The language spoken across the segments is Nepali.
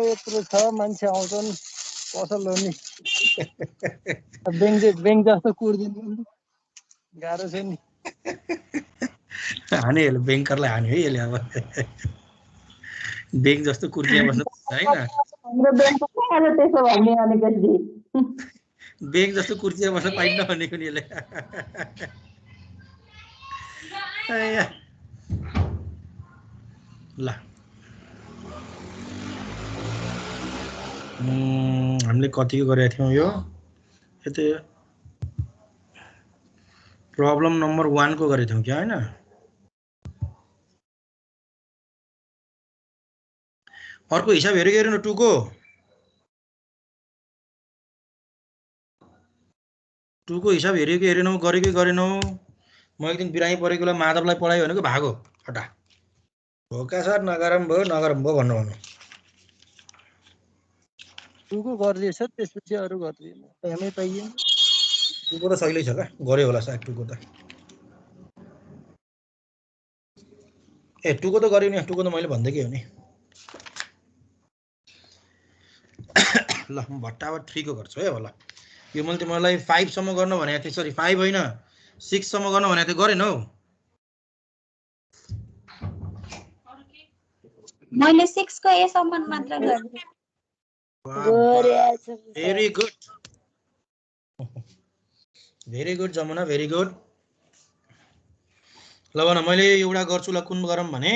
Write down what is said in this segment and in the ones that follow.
यत्रो छ मान्छे आउँछन् पसल हो नि ब्याङ्क जस्तो कुर्दिनु गाह्रो छ नि हाने यसले ब्याङ्करलाई हान्यो है यसले अब ब्याङ्क जस्तो कुर्चिया बस्नु हैन हाम्रो ब्याङ्कको कहाँ त्यसो भन्ने अनिकेशजी ब्याङ्क जस्तो कुर्चिया बस्न पाइन्न भनेको नि यसले ल हामीले कतिको गरेका थियौँ यो यतै प्रब्लम नम्बर 1 को गरेका थियौँ क्या हैन अर्को हिसाब हेरेको हेरेन 2 को 2 को हिसाब हेरेको हेरेनौ गरेकै गरेनौ म एक दिन बिरामी परेको बेला माधवलाई पढायो भनेको भागो हटा भोका सर नगरम भयो भन्नु भन्नु टुको गरिदिएछ त्यसपछि अरू गरिदिएन टाइमै पाइएन 2 को त सहिलै छ क्या गर्यो होला सायद 2 को त ए 2 को त गर्यो नि 2 को त मैले भन्दै के हो नि ल म भट्टाभट 3 को गर्छु है अब ल यो मैले मलाई 5 सम्म गर्न भनेको थिएँ सरी 5 होइन 6 सम्म गर्न भनेको थिएँ गरेन हौ मैले 6 को ए सम्म मात्र गर्छु very good Jamuna very good ल भन मैले एउटा गर्छु ल कुन गरौँ भने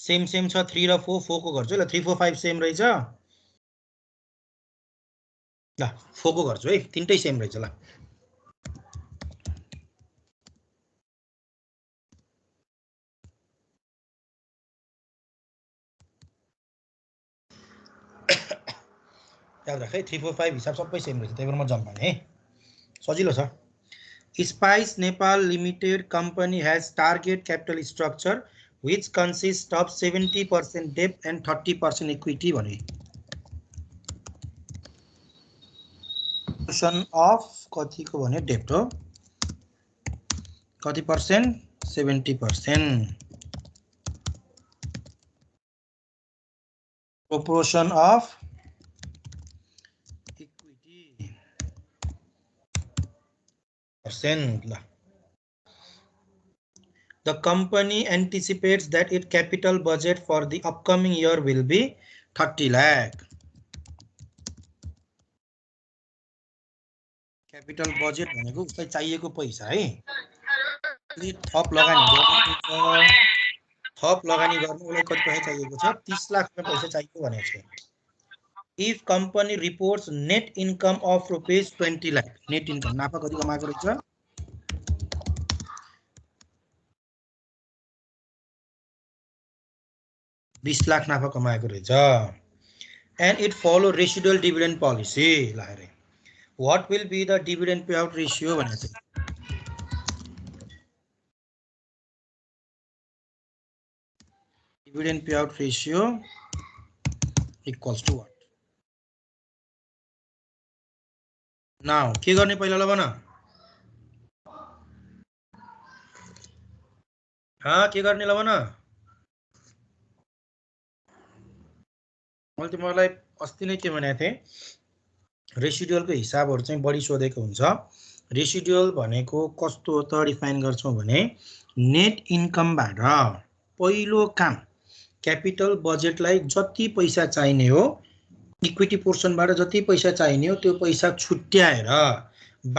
सेम छ 3 र 4 4 को गर्छु ल 3 4 5 सेम रहेछ ल 4 को गर्छु है तीनटै सेम रहेछ ल याद राख है 3 4 5 हिसाब सबै सेम रहेछ त्यही भएर म जम्प भने है सजिलो छ spice Nepal limited company has target capital structure which consists of 70% debt and 30% equity भने portion of कतिको भने डेब्ट हो कति percent 70% proportion of equity percent la the company anticipates that its capital budget for the upcoming year will be 30 lakh capital budget भनेको उसलाई चाहिएको पैसा है थप लगानी गर्नु उसलाई कति पैसा चाहिएको छ 30 लाख रुपैयाँ पैसा चाहिएको भनेको छ if company reports net income of rupees 20 lakh net income नाफा कति कमाएको रहेछ 20 लाख नाफा कमाएको रहेछ and it follow residual dividend policy लारे what will be the dividend payout ratio भनेको छ dividend payout ratio equals to what now के गर्ने पहिला ल भन के गर्ने ल भन मैले तिमीलाई अस्ति नै के भनेको थिएँ रेसिडुअलको हिसाबहरु चाहिँ बढी सोधेको हुन्छ रेसिडुअल भनेको कस्तो त डिफाइन गर्छौं भने नेट इन्कमबाट पहिलो काम क्यापिटल बजेटलाई जति पैसा चाहिने हो इक्विटी पोर्सनबाट जति पैसा चाहिने हो त्यो पैसा छुट्याएर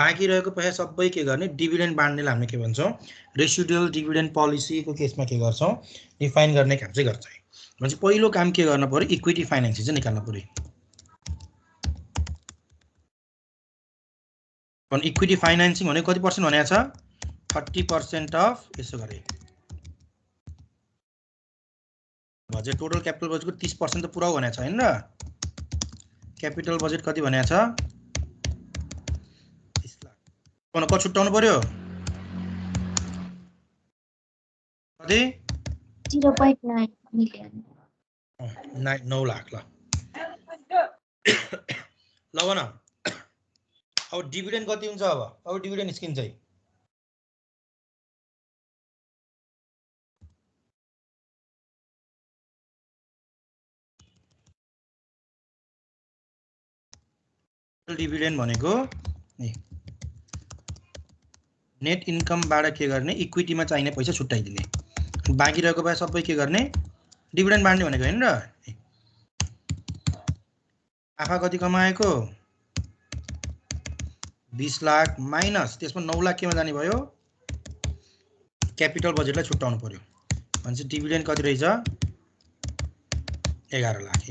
बाँकी रहेको पैसा सबै के गर्ने डिभिडेन्ड बाँड्नेलाई हामीले के भन्छौं रेसिडुअल डिभिडेन्ड पोलिसीको केसमा के गर्छौं डिफाइन गर्ने काम चाहिँ गर्छ भनेपछि पहिलो काम के गर्न पर्यो इक्विटी फाइनान्सिङ चाहिँ निकाल्न पर्यो अनि इक्विटी फाइनान्सिङ भने कति पर्सेन्ट भनेको छ 30% अफ यसो गरे बजेट टोटल क्यापिटल बजेटको 30% त पुरा भनेको छ हैन र क्यापिटल बजेट कति भनेको छ 30 लाख पनि कति छुट्याउनु पर्यो कति 0.9 मिलियन 9 लाख ल ल भन अब डिभिडेन्ड कति हुन्छ अब डिभिडेन्ड स्किम चाहिँ डिभिडेन्ड भनेको नेट इन्कमबाट के गर्ने इक्विटीमा चाहिने पैसा छुट्याइदिने बाँकी रहेको भए सबै के गर्ने डिभिडेन्ड बाँड्ने भनेको हैन र आफा कति कमाएको 20 लाख माइनस त्यसमा 9 लाख केमा जाने भयो क्यापिटल बजेटलाई छुट्याउनु पर्यो भनेपछि डिभिडेन्ड कति रहेछ 11 लाख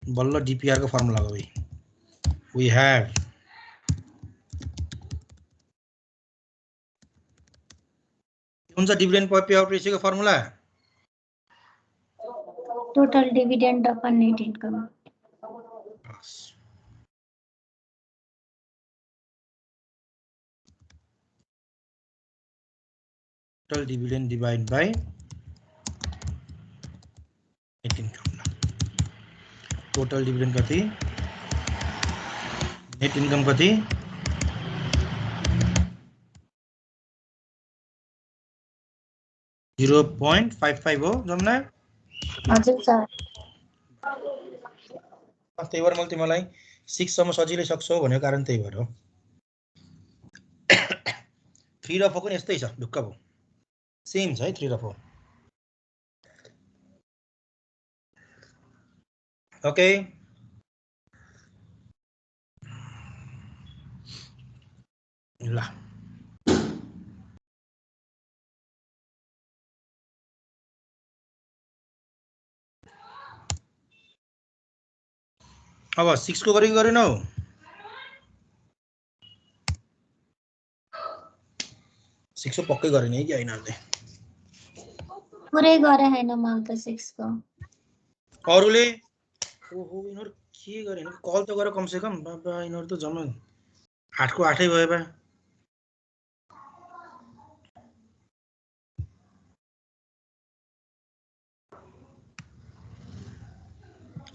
बल्ल डीपीआर को फर्मुला हो भाई वी हैव कौन सा dividend per pay out ratio का फॉर्मूला है total dividend upon net income total dividend divide by net income total dividend कति नेट इनकम कति 0.55 हो जम्ना हजुर सर त्यही भएर मैले तिमीलाई 6 सम्म सजिलै सक्छौ भन्ने कारण त्यही भएर हो 3 र 4 पनि यस्तै छ ढुक्क भो सेम छ है 3 र 4 ओके ल अब 6 को गरेको गरेन हौ 6 को पक्कै गरेन है कि हैन अहिले पुरै गरे हैन मैले त 6 को अरुले ओहो इनहरु के गरेन कल त गर कम से कम बाबा इनहरु त जम्मा 8 को 8 भयो बा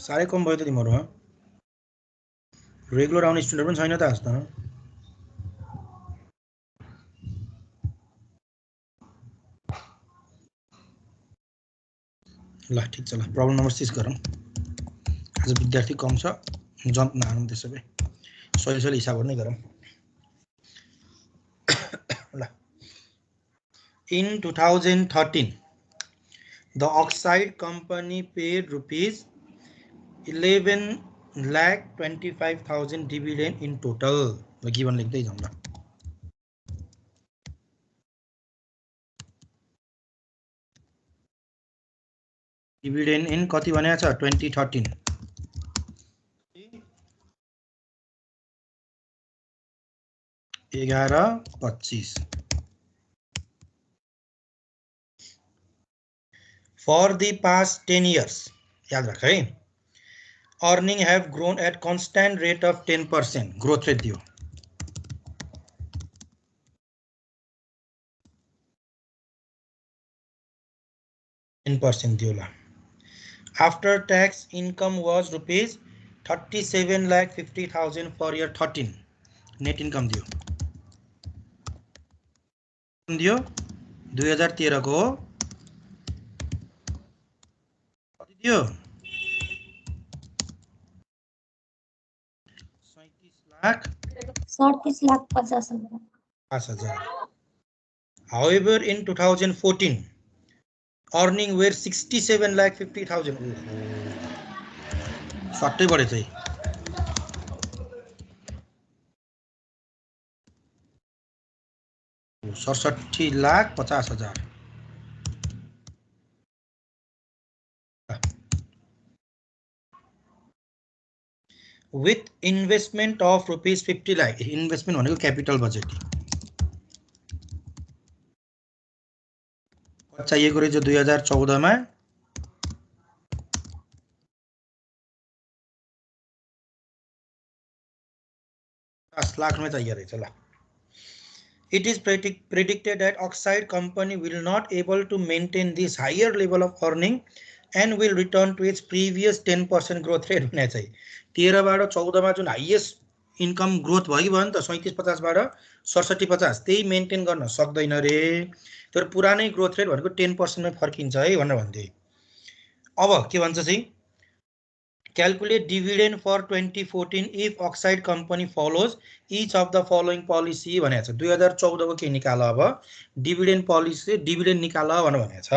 साह्रै कम भयो त तिम्रो ह रेगुलर आउने स्टुडेन्ट पनि छैन त आज त ल ठीक छ ल प्रब्लम नम्बर 6 गरौँ आज विद्यार्थी कम छ जम्प नहानौँ त्यसो भए सही हिसाबहरु नै गरौँ ल In 2013 the Oxide company paid rupees 11,25,000 dividend in total the given लेख्दै जाउँ ल डिविडेन्ड इन कति भनेको छ 2013 11.25 for the past 10 years याद राख है earning have grown at constant rate of 10% growth rate दियो 10% दियो ल after tax income was rupees 37,50,000 for year 13 net income दियो 2013 को दियो 37,50,000 however in 2014 earning were 67,50,000 सट्टै बढेछ है 67,50,000 with investment of rupees 50 lakh investment भनेको capital budget चाहिएको रहेछ 2014 मा 10 लाख में चाहिए रहेछ ल It is predicted that Oxide company will not able to maintain this higher level of earning and will return to its previous 10% growth rate भने चाहिँ 13 बाट 14 मा जुन हाईएस्ट इन्कम ग्रोथ भयो नि त 37-50 बाट 67-50 त्यही मेन्टेन गर्न सक्दैन रे तर पुरानै ग्रोथ रेट भनेको 10% मै फर्किन्छ है भनेर भन्थे अब के भन्छ चाहिँ Calculate dividend for 2014 if Oxide company follows each of the following policy भनेको छ। 2014 को के निकाल अब डिभिडेन्ड पोलिसी डिभिडेन्ड निकाल भनेको छ।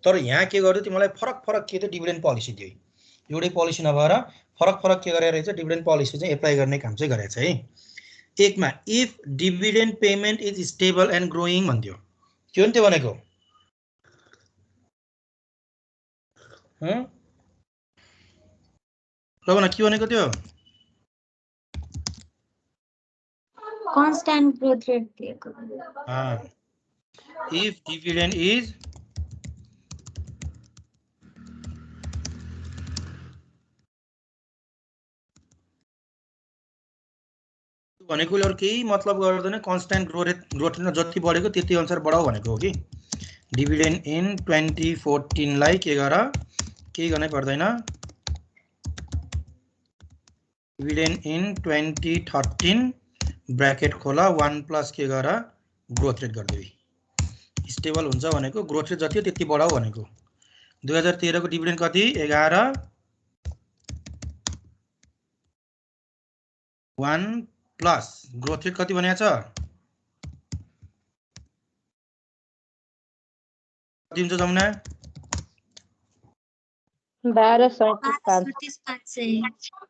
तर यहाँ के गर्यो तिमीलाई फरक फरक के त डिभिडेन्ड पोलिसी दियो। एउटै पोलिसी नभएर फरक फरक के गरेर रहेछ डिभिडेन्ड पोलिसी चाहिँ एप्लाई गर्ने काम चाहिँ गरेछ है। एकमा if dividend payment is stable and growing भन्थ्यो। के हो नि त्यो भनेको? लगन के भनेको त्यो? constant growth rate दिएको। If dividend is भनेको अरु केही मतलब गर्दैन, कन्स्ट्यान्ट ग्रोथ रेट जति बढेको त्यति अनुसार बढाऊ भनेको हो कि। डिभिडेन्ड इन 2014 लाई के गर केही गर्नै पर्दैन। डिभिडेन्ड इन 2013 ब्रैकेट खोला 1 प्लस के गर ग्रोथ रेट गर्दै स्टेबल हुन्छ भनेको ग्रोथ रेट जति त्यति बढाऊ भनेको। 2013 को डिभिडेन्ड कति 11 1 प्लस ग्रोथ रेट कति भनेको छ कति हुन्छ जमुना? 12.35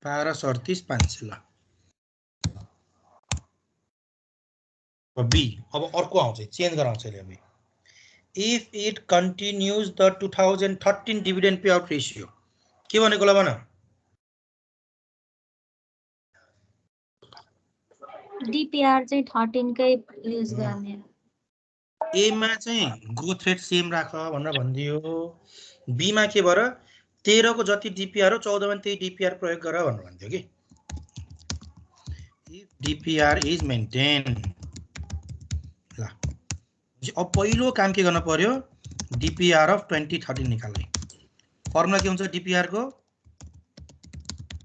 12.35 ल। बी अब अर्को आउँछ चेन्ज गराउँछ यसले अब। If it continues the 2013 dividend pay out ratio के भनेको ल भन? डीपीआर चाहिँ 13 कै युज गर्ने। ए मा चाहिँ ग्रोथ रेट सेम राख भनेर भन्दियो। बी मा के भएर 13 को जति डीपीआर हो 14 मा त्यही डीपीआर प्रयोग गर भनेर भन्दियो कि। इफ डीपीआर इज मेन्टेन ल। अब पहिलो काम के गर्न पर्यो डीपीआर अफ 2013 निकाल्ने। फर्मुला के हुन्छ डीपीआर को?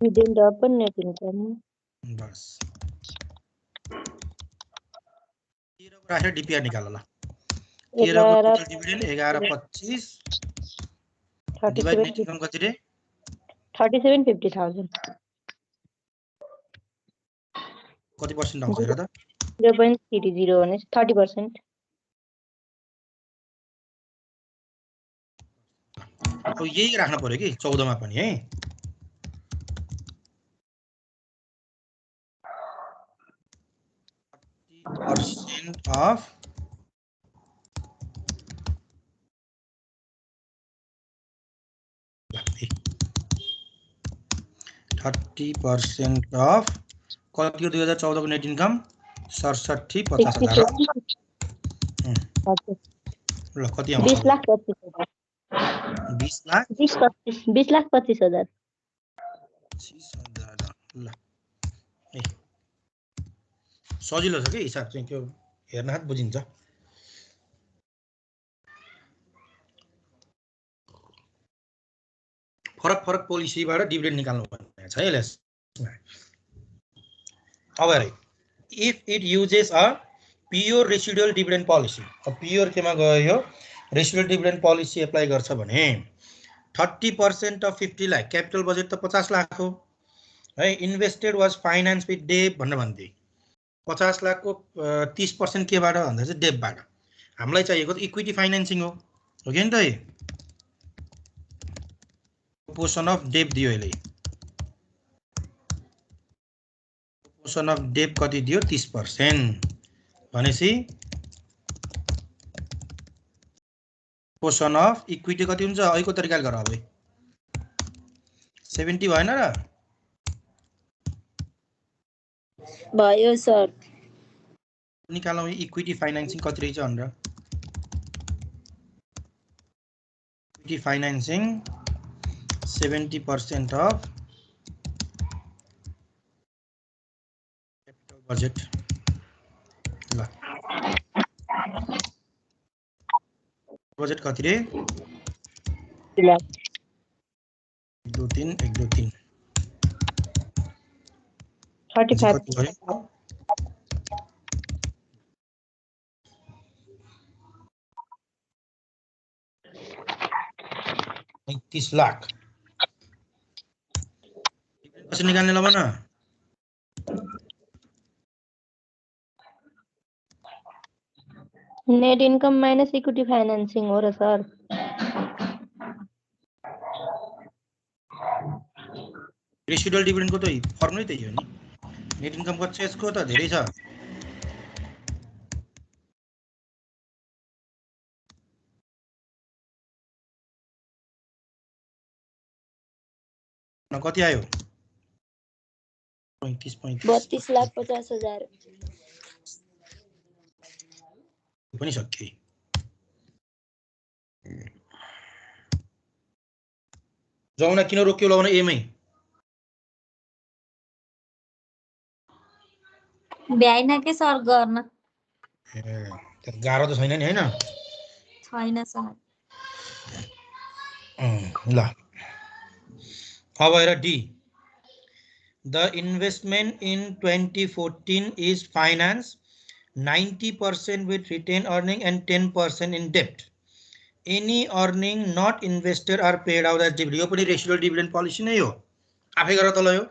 Dividend upon net income. बस 13 को राखेर डीपीआर निकाल ल। 13 को total dividend 11.25 divide net income कति रे? 3750,000। कति पर्सेन्ट आउँछ हेर त? 0.30 भने 30%। अब यही राख्न पर्यो कि 14 मा पनि है। % अफ 30% अफ कति हो 2014 को नेट इन्कम 67,50,000 ल। कति आउँछ? 20,25,000। 20,25,000 ल। ए सजिलो छ कि हिसाब चाहिँ त्यो हेर्न हात बुझिन्छ। फरक फरक पोलिसीबाट डिभिडेन्ड निकाल्नु पर्ने छ यसले। अब हेर if it uses a pure residual dividend policy. अब प्योर केमा गयो यो रेसिडुअल डिभिडेन्ड पोलिसी एप्लाई गर्छ भने 30% अफ 50 लाख क्यापिटल बजेट त 50 लाख हो है। इन्भेस्टेड वाज फाइनान्स विथ डेब भनेर भन्थे। 50 लाख को 30% केबाट भन्दा चाहिँ डेबबाट। हामीलाई चाहिएको त इक्विटी फाइनान्सिङ हो कि नि त? पोर्सन अफ डेब दियो यसले। पोर्सन अफ डेब कति दियो 30% भनेपछि पोर्सन अफ इक्विटी कति हुन्छ अहिलेको तरिकाले गर। अब 70 भएन र? भयो सर। निकालौँ इक्विटी फाइनान्सिङ कति रहेछ भनेर। Equity financing 70% of capital budget ल। बजेट कति रे? 1 2 3 35। 35 लाख कसरी निकाल्ने ल भन net income minus equity financing हो र सर। रेसिडुअल डिभिडेन्डको त फर्मुलै त्यही हो नि नेट इन्कमको यसको त धेरै छ न कति आयो 35 32,50,000 पनि सकियो जाउन किन रोक्यो लाउन एमै भ्याइन के सर गर्न गाह्रो त छैन नि हैन छैन सर। ल अब हेर D The investment in 2014 is financed 90% with retained earning and 10% in debt. Any earning not invested are paid out as dividend. यो पनि रेसिडुअल डिभिडेन्ड पोलिसी नै हो आफै गरेर तल यो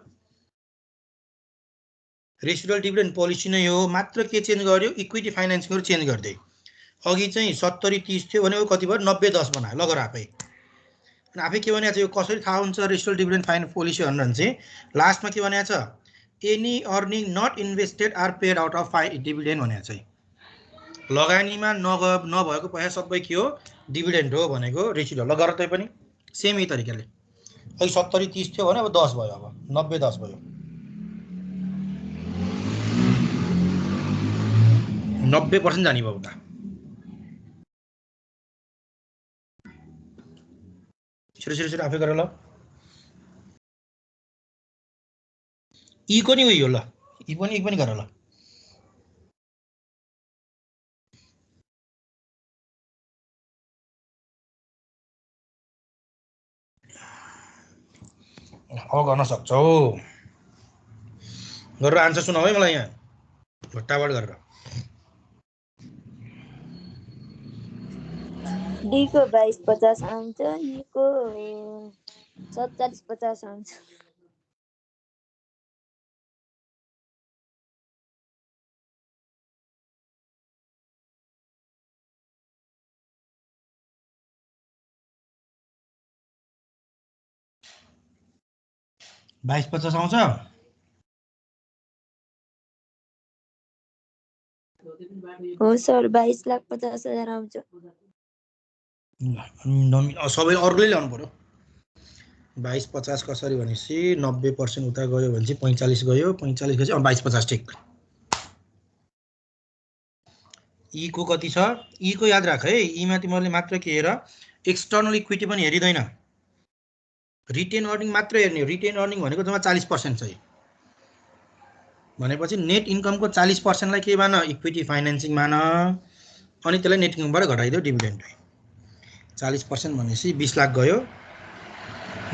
रेसिडुअल डिभिडेन्ड पोलिसी नै हो मात्र के चेन्ज गर्यो इक्विटी फाइनेन्सिङहरु चेन्ज गर्दै अघि चाहिँ 70 30 थियो भने कति भयो 90 10 बनायो ल गर आफै आफै के भनेको छ यो कसरी थाहा हुन्छ रेसिडुअल डिभिडेन्ड फाइनेन्स पोलिसी भनेर चाहिँ लास्टमा के भनेको छ any earning not invested are paid out of dividend भनेको चाहिँ लगानीमा नभएको पैसा सबै के हो डिभिडेन्ड हो भनेको रेसिडुअल ल गर तै पनि सेम यही तरिकाले अघि 70 30 थियो भने अब 10 भयो अब 90 10 भयो 90% जाने भयो उता छिटो आफै गर ल ई को नि उही हो ल ई पनि गर ल अब गर्न सक्छौ गरेर आन्सर सुनाऊ है मलाई यहाँ भट्टाबाट गरेर डी को 22,50 आउँछ ई को 47,50 आउँछ 22 50 आउँछ हो सर 22,50,000 आउँछ सबै अरूले ल्याउनु पर्यो 22 50 कसरी भनेपछि 90% उता गयो भने चाहिँ 45 गयो 45 गएपछि 22 50 ठिक ई को कति छ ई को याद राख है ई मा तिमीले मात्र के हेर एक्सटर्नल इक्विटी पनि हेरिदैन रिटेन अर्निङ मात्र हेर्ने रिटेन अर्निङ भनेको जम्मा 40% छ भनेपछि नेट इन्कमको 40% लाई के मान इक्विटी फाइनान्सिङ मान अनि त्यसलाई नेट इन्कमबाट घटाइदियो डिभिडेन्ड 40% भनेपछि 20 लाख गयो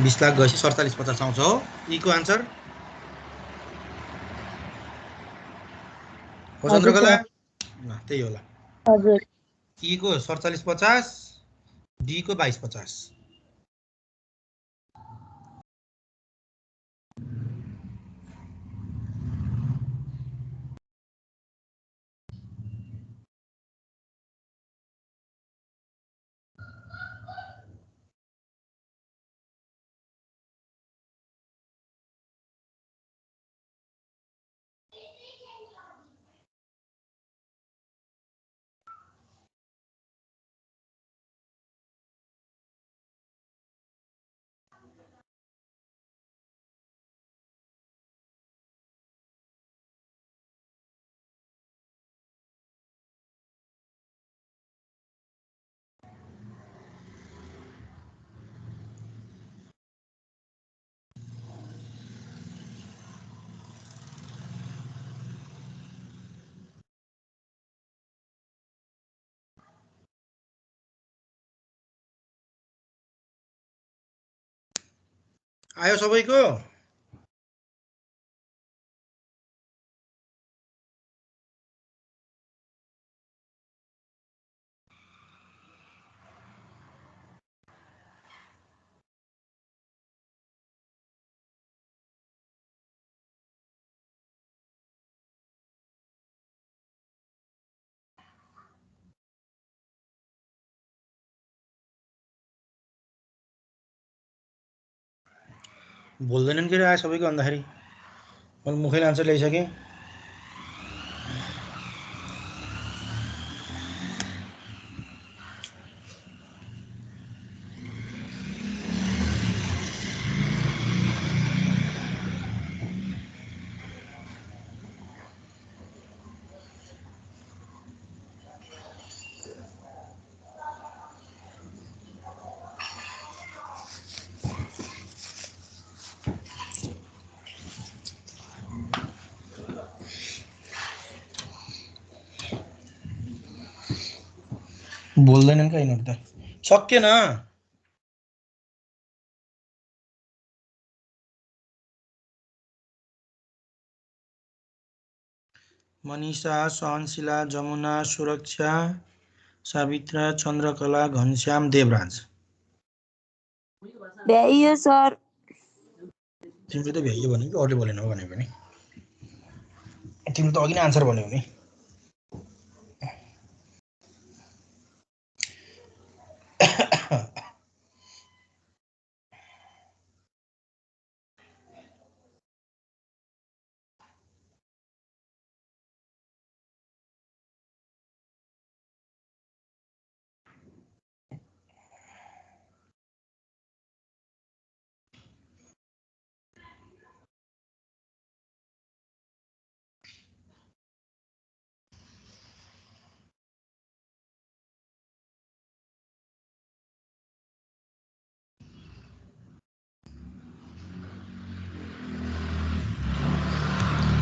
20 लाख गएपछि 47 50 आउँछ हो ई को आन्सर हो चन्द्रकला ल त्यही होला हजुर ई को 47 50 डी को 22 50 आयो सबैको बोल्दैनन् के आए सबैको भन्दाखेरि मैले मुखैले आन्सर ल्याइसकेँ। बोल्दैनन् क्या यिनीहरू त सकिएन। मनिषा, सहनशीला, जमुना, सुरक्षा, सावित्रा, चन्द्रकला, घनश्याम, देवराज। भ्याइयो सर। तिमीले त भ्याइयो भने कि अरूले बोलेन हो भने पनि तिमीले त अघि नै आन्सर भन्यौ नि।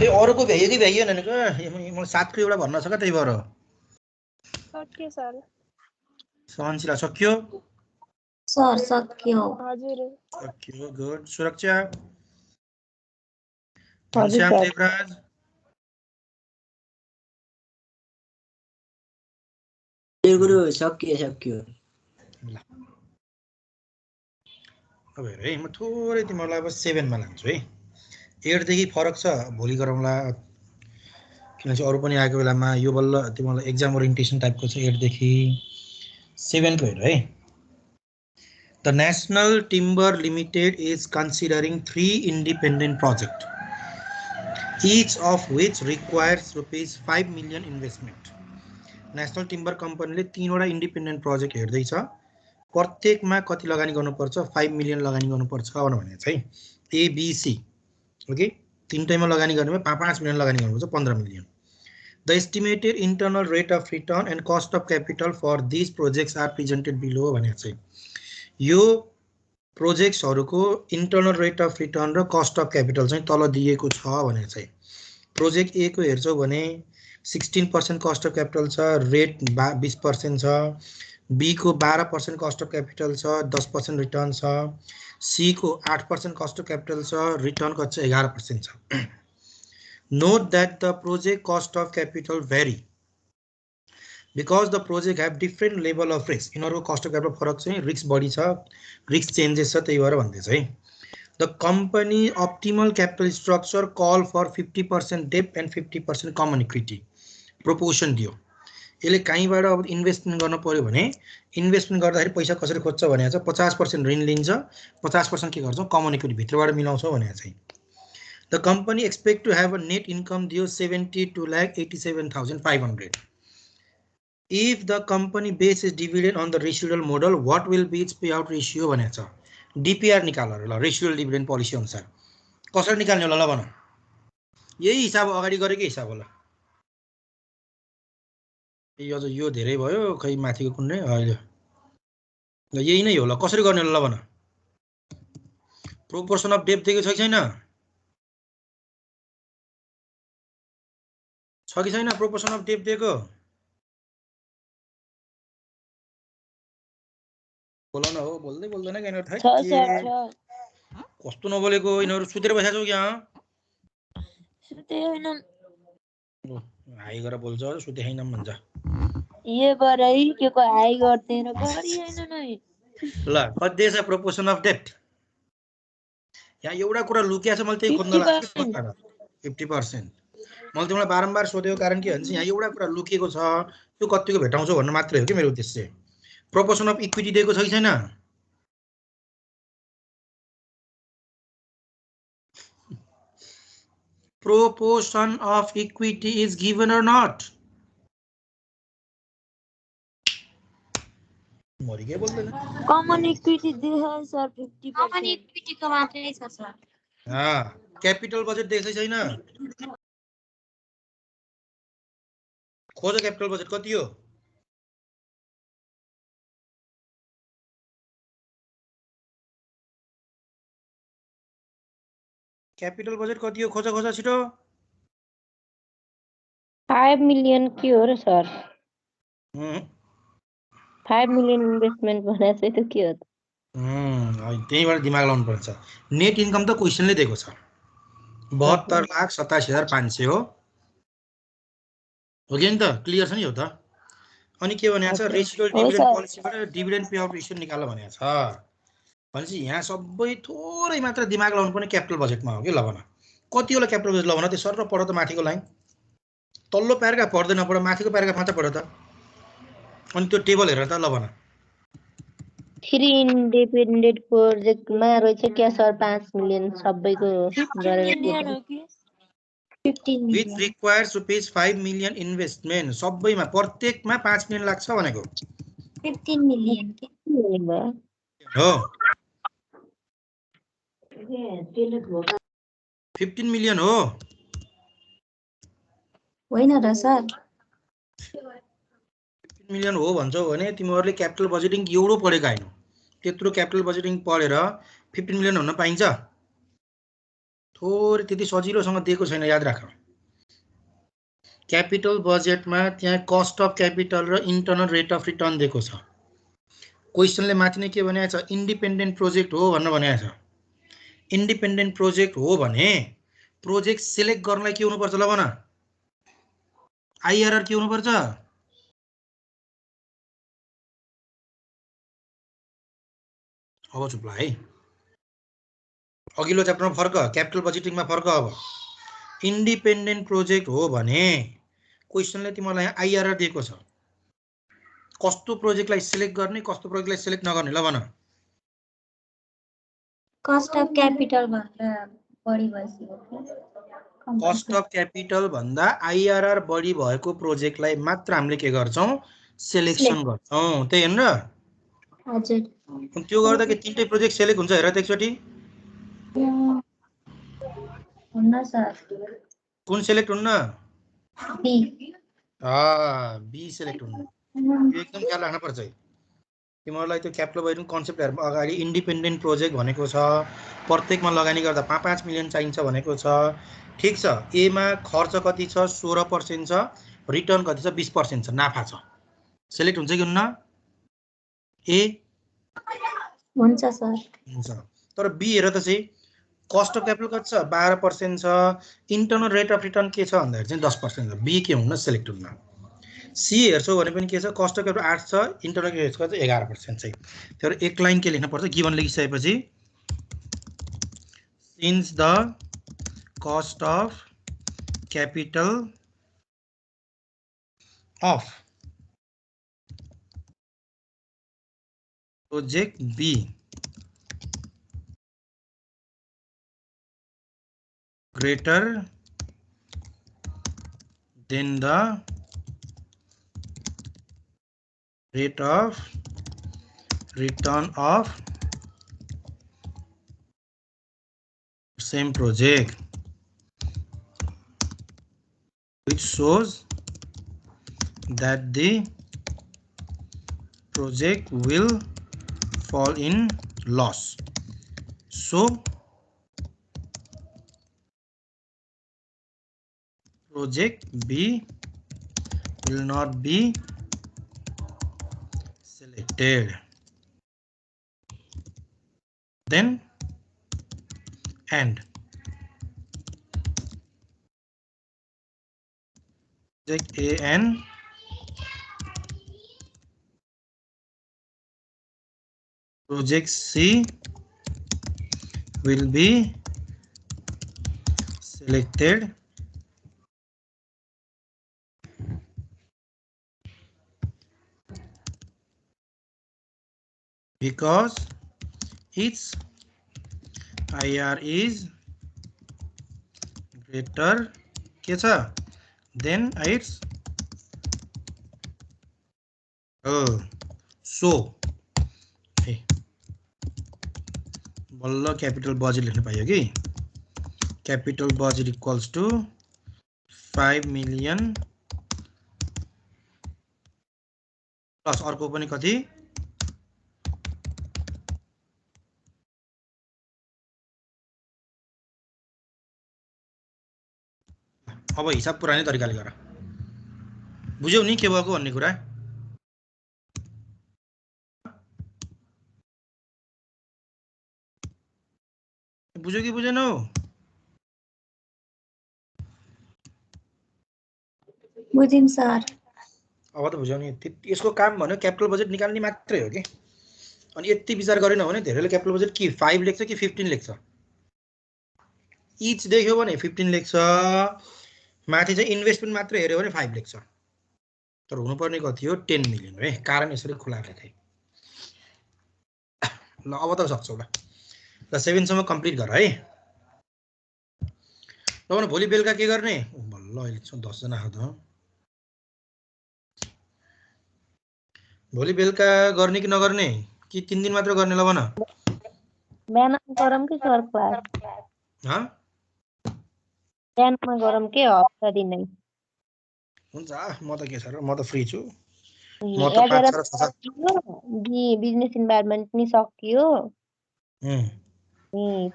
ए अरूको भ्याइयो कि भ्याइएन भनेको मलाई 7 को एउटा भन्न छ क्या त्यही भएर। सक्यो सर। सहनशीला सक्यो। सर सक्यो। हजुर सक्यो गुड। सुरक्षा, हजुर घनश्याम, सर। देवराज, गुरु सक्यो। ल अब हेर है म थोरै तिमीहरूलाई अब 7 मा लान्छु है। 8 देखि फरक छ भोलि गरौँला किनकि अरू पनि आएको बेलामा यो बल्ल तिमीलाई एक्जाम ओरिएन्टेसन टाइपको छ। 8 देखि 7 को हेर है। The National Timber Limited is considering 3 independent projects, each of which requires ₹5 million investment. National Timber Company ले 3 वटा इन्डिपेन्डेन्ट प्रोजेक्ट हेर्दैछ। प्रत्येकमा कति लगानी गर्नुपर्छ? 5 मिलियन लगानी गर्नुपर्छ भने चाहिँ एबीसी ओके तीनटैमा लगानी गर्ने भए 5 मिलियन लगानी गर्नुपर्छ 15 million. The estimated internal rate of return and cost of capital for these projects are presented below भने चाहिँ यो प्रोजेक्ट्सहरुको इन्टर्नल रेट अफ रिटर्न र कस्ट अफ क्यापिटल चाहिँ तल दिएको छ भने चाहिँ प्रोजेक्ट ए को हेर्छौ भने 16% कस्ट अफ क्यापिटल छ, रेट 20% छ, बी को 12% कस्ट अफ क्यापिटल छ, 10% रिटर्न छ, सी को 8% कस्ट अफ क्यापिटल छ, रिटर्न कति छ 11% छ। Note that the project cost of capital vary because the project have different level of risk. यिनीहरुको cost of capital फरक चाहिँ रिस्क बढी छ, रिस्क चेन्जेस छ, त्यही भएर भन्दै छ है। The company optimal capital structure call for 50% debt and 50% common equity proportion दियो। यसले कहीँबाट अब इन्भेस्टमेन्ट गर्न पर्यो भने इन्भेस्टमेन्ट गर्दाखेरि पैसा कसरी खोज्छ भने चाहिँ 50% ऋण लिन्छ, 50% के गर्छ कमन इक्विटी भित्रबाट मिलाउँछ भने चाहिँ। The company expect to have a net income दियो 72,87,500. If the company bases dividend on the residual model, what will be its payout ratio भने छ। DPR निकाल ल रेसिडुअल डिभिडेन्ड पोलिसी अनुसार कसरी निकाल्ने होला ल भन। यही हिसाब अगाडि गरेकै हिसाब होला। यो धेरै भयो खै माथिको कुन नै अहिले यही नै होला। कसरी गर्ने होला ल भन। प्रोपोर्सन अफ डेट दिएको छ कि छैन? छ कि छैन प्रोपोर्सन अफ डेट दिएको? बोल न हो, बोल्दै बोल्दैन के यिनीहरु छ सर छ। कस्तो नबोलेको यिनीहरु सुतेर बसेको छौ क्या? सुते हैन। हाई गरेर बोल्छ सुते हैन भन्छ। ये बरै के को हाई गर्दैन गरी हैन नै। ल कति दिएछ प्रोपोर्सन अफ डेट? यहाँ एउटा कुरा लुकिया छ मैले त्यही खोज्न लाग्छु 50%। मैले तिमीलाई बारम्बार सोधेको कारण के भन्छ यहाँ एउटा कुरा लुकिएको छ त्यो कतिको भेटाउँछौ भन्ने मात्रै हो के मेरो उद्देश्य। प्रोपोर्सन अफ इक्विटी दिएको छ कि छैन? proportion of equity is given or not? मरि के बोल्दैन कमन इक्विटी देखा सर 50%. कमन इक्विटीको मात्रै छ सर। क्यापिटल बजेट देख्दै छैन खोज क्यापिटल बजेट कति हो क्यापिटल बजेट कति हो खोज छिटो 5 million के हो र सर 5 million इन्भेस्टमेन्ट भनेको चाहिँ त के हो त त्यहीबाट दिमाग लाउनु पर्छ नेट इन्कम त क्वेशनले दिएको छ 72,87,500 हो कि नि त क्लियर छ नि यो त अनि के भनेको छ रेसिडुअल डिभिडेन्ड पोलिसीबाट डिभिडेन्ड पे आउट रेसियो निकाल्न भनेको छ भनेपछि यहाँ सबै थोरै मात्र दिमाग लाउनु पर्ने क्यापिटल बजेटमा हो कि ल भन कति होला क्यापिटल बजेट ल भन त्यो सर र पढ त माथिको लाइन तल्लो प्याराग्राफ पढ्दै नपढ माथिको प्याराग्राफ मात्र पढ त अनि त्यो टेबल हेरेर त ल भन 3 इन्डिपेन्डेन्ट प्रोजेक्टमा रहेछ क्या सर 5 million सबैको गरेर 15 with requires rupees 5 million investment सबैमा प्रत्येकमा 5 million लाग्छ भनेको 15 million के हो 15 million हो होइन र सर 15 million हो भन्छौ भने तिमीहरुले क्यापिटल बजेटिङ एउटो पढेका हैनौ त्यत्रो क्यापिटल बजेटिङ पढेर 15 million हुन पाइन्छ थोरै त्यति सजिलोसँग दिएको छैन याद राख क्यापिटल बजेटमा त्यहाँ कस्ट अफ क्यापिटल र इन्टर्नल रेट अफ रिटर्न दिएको छ क्वेशनले माथि नै के भनेको छ इन्डिपेन्डेन्ट प्रोजेक्ट हो भनेर भनेको छ इन्डिपेन्डेन्ट प्रोजेक्ट हो भने प्रोजेक्ट सिलेक्ट गर्नलाई के हुनुपर्छ ल भन आईआरआर के हुनुपर्छ अब चुप ला है अघिल्लो च्याप्टरमा फर्क क्यापिटल बजेटिङमा फर्क अब इन्डिपेन्डेन्ट प्रोजेक्ट हो भने क्वेशनले तिमीलाई आईआरआर दिएको छ कस्तो प्रोजेक्टलाई सिलेक्ट गर्ने कस्तो प्रोजेक्टलाई सिलेक्ट नगर्ने ल भन कस्ट अफ क्यापिटल भन्दा बढी भइसक्यो कस्ट अफ क्यापिटल भन्दा आईआरआर बढी भएको प्रोजेक्टलाई मात्र हामीले के गर्छौं सिलेक्सन गर्छौं त्यही हैन र हजुर त्यो गर्दा के तीनटै प्रोजेक्ट सिलेक्ट हुन्छ हेर त एकचोटी हुन्न सर कुन सिलेक्ट हुन्न बी बी सिलेक्ट हुन्न यो एकदम ख्याल राख्न पर्छ है तिमीहरुलाई त्यो क्यापिटल बजेटिङ कन्सेप्ट हेर्नु अगाडि इन्डिपेन्डेन्ट प्रोजेक्ट भनेको छ प्रत्येकमा लगानी गर्दा 5 मिलियन चाहिन्छ भनेको छ ठीक छ ए मा खर्च कति छ 16% छ रिटर्न कति छ 20% छ नाफा छ सिलेक्ट हुन्छ कि हुन्न ए हुन्छ सर हुन्छ तर बी हेर त चाहिँ कस्ट अफ क्यापिटल कति छ 12% छ इन्टर्नल रेट अफ रिटर्न के छ भन्दाखेरि चाहिँ 10% छ बी के हुन्न सिलेक्ट हुन्न सी हेर्छौ भने पनि के छ कस्ट अफ क्यापिटल 8 छ इन्टर्नल रेट छ 11% चाहिँ तर एक लाइन के लेख्न पर्छ गिवन लेखिसकेपछि since the cost of capital of project B greater than the rate of return of same project which shows that the project will fall in loss. So project B will not be selected. Then and project A and project C will be selected because its IR is greater के छ then it's so बल्ल क्यापिटल बजेट लेख्न पाइयो कि capital budget equals to 5 million plus अर्को पनि कति अब हिसाब पुरानै तरिकाले गर बुझ्यौ नि के भएको भन्ने कुरा बुझ्यौ कि बुझेनौ बुझिम सर अब त बुझ्यौ नि यसको काम भन्यो क्यापिटल बजेट निकाल्ने मात्रै हो कि अनि यति विचार गरेन भने धेरैले क्यापिटल बजेट कि 5 लेख्छ कि 15 लेख्छ इच देख्यो भने 15 लेख्छ माथि चाहिँ इन्भेस्टमेन्ट मात्र हेर्यो भने 5 लेख्छ तर हुनुपर्ने कति हो 10 मिलियन है कारण यसरी खुला लेखे ल अब त सक्छौ ल 7 सम्म कम्प्लिट गर है ल भोलि बेलुका के गर्ने बल्ल अहिले 10 जना हो त भोलि बेलुका गर्ने कि नगर्ने कि 3 दिन मात्र गर्ने ल भन बिहान गरम कि सर क्लास बिहानमा गरम के हप्ता दिनै हुन्छ म त के छ र म त फ्री छु म त 5 11 6 बिजनेस इन्भाइरोमेन्ट नि सकियो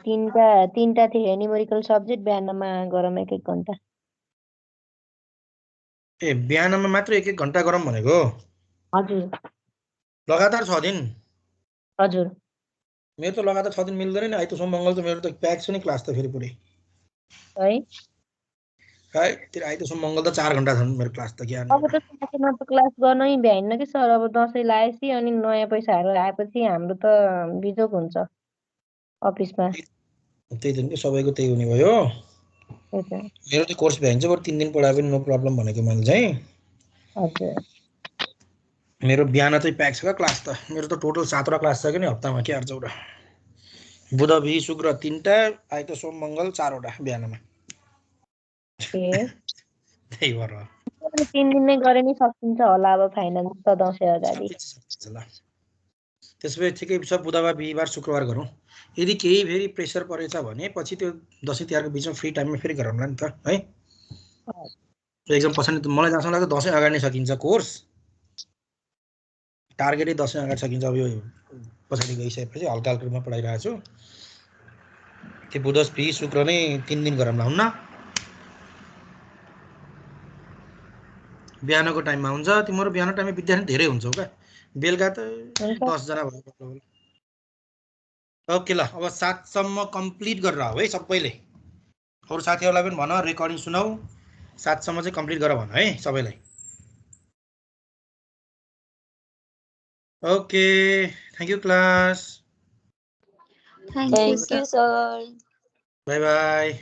तीनटा थियो न्युमेरिकल सब्जेक्ट बिहानमा गरम 1 घण्टा ए बिहानमा मात्र 1 घण्टा गरम भनेको हजुर लगातार 6 दिन हजुर मेरो त लगातार 6 दिन मिल्दैन नि आइतो सोम मंगल त मेरो त प्याक छ नि क्लास त फेरि पुरै है हैतिर आइतो सोम मंगल त 4 घण्टा छन् मेरो क्लास त के अब त साथीमा त क्लास गर्नै भ्याइन कि सर अब दसैँ लाएपछि अनि नयाँ पैसाहरू आएपछि हाम्रो त बिजोग हुन्छ अफिसमा त्यही त नि सबैको त्यही हुने भयो मेरो त कोर्स भ्याइन चाहिँ बरु 3 दिन पढाए पनि नो प्रब्लम भनेको मैले चाहिँ हजुर मेरो बिहान चाहिँ प्याक छ क्लास त मेरो त टोटल 7 वटा क्लास छ कि नि हप्तामा के 8 वटा बुध बिहि शुक्र 3टा आइतो सोम मंगल 4 वटा बिहानमा त्यही भएर 3 दिन नै गरे नि सकिन्छ होला अब फाइनल त दसैँ अगाडि त्यसपछि ठिकै छ बुधबार बिहिबार शुक्रबार गरौँ यदि केही फेरि प्रेसर परेछ भने पछि त्यो दसैँ तिहारको बिचमा फ्री टाइममा फेरि गरौँला नि त है एक्जाम पछाडि मलाई जहाँसम्म लाग्छ दसैँ अगाडि नै सकिन्छ कोर्स टार्गेटै दसैँ अगाडि सकिन्छ अब यो पछाडि गइसकेपछि हल्का हल्का रूपमा पढाइरहेको छु त्यो बुध बिहि शुक्र नै 3 दिन गरौँला हुन्न बिहानको टाइममा हुन्छ तिम्रो बिहान टाइममा विद्यार्थी धेरै हुन्छौ क्या बेलुका त 10 जना भयो ओके ल अब 7 सम्म कम्प्लिट गरेर आऊ है सबैले अरु साथीहरुलाई पनि भन रेकर्डिङ सुनाऊ 7 सम्म चाहिँ कम्प्लिट गर भन है सबैलाई okay thank you class thank you thank you sir bye bye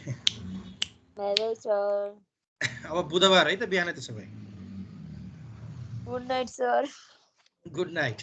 bye bye sir अब बुधबार है त बिहान त्यसो भए good night sir good night